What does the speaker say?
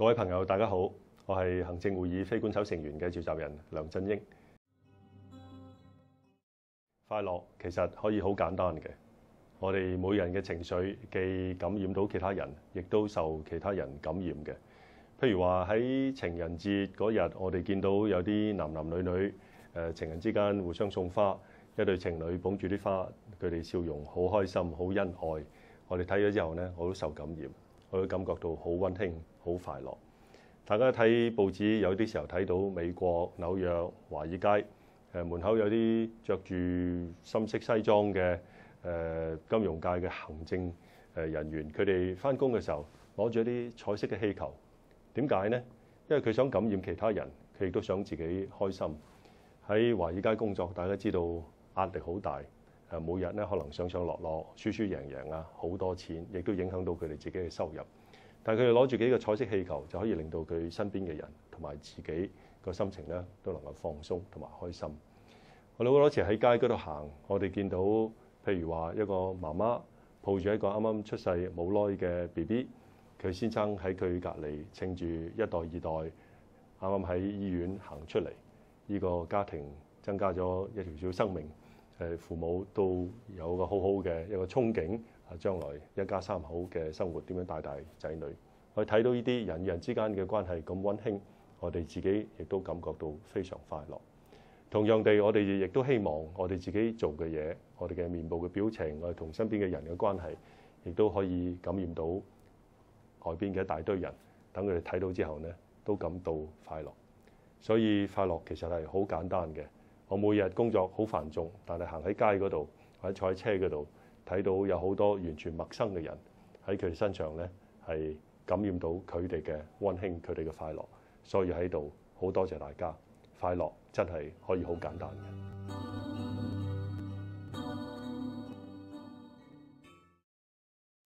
各位朋友，大家好，我係行政會議非官守成員嘅召集人梁振英。快樂其實可以好簡單嘅，我哋每人嘅情緒既感染到其他人，亦都受其他人感染嘅。譬如話喺情人節嗰日，我哋見到有啲男男女女情人之間互相送花，一對情侶捧住啲花，佢哋笑容好開心、好恩愛。我哋睇咗之後呢，我都受感染，我都感覺到好溫馨、好快樂。大家睇報紙，有啲時候睇到美國紐約華爾街門口有啲着住深色西裝嘅金融界嘅行政人員，佢哋返工嘅時候攞住一啲彩色嘅氣球。點解呢？因為佢想感染其他人，佢亦都想自己開心。喺華爾街工作，大家知道壓力好大，每日咧可能上上落落、輸輸贏贏啊，好多錢，亦都影響到佢哋自己嘅收入。但係佢哋攞住幾個彩色氣球，就可以令到佢身邊嘅人同埋自己個心情咧都能夠放鬆同埋開心。我哋好多時喺街嗰度行，我哋見到譬如話一個媽媽抱住一個啱啱出世冇耐嘅 BB， 佢先生喺佢隔離稱住一代二代啱啱喺醫院行出嚟，呢個家庭增加咗一條小生命。父母都有個好好嘅一個憧憬，將來一家三口嘅生活點樣帶大仔女。我哋睇到呢啲人與人之間嘅關係咁溫馨，我哋自己亦都感覺到非常快樂。同樣地，我哋亦都希望我哋自己做嘅嘢，我哋嘅面部嘅表情，我哋同身邊嘅人嘅關係，亦都可以感染到外邊嘅一大堆人，等佢哋睇到之後呢，都感到快樂。所以快樂其實係好簡單嘅。我每日工作好繁重，但係行喺街嗰度或者坐喺車嗰度，睇到有好多完全陌生嘅人喺佢哋身上呢，係感染到佢哋嘅溫馨、佢哋嘅快樂。所以喺度好多謝大家，快樂真係可以好簡單嘅。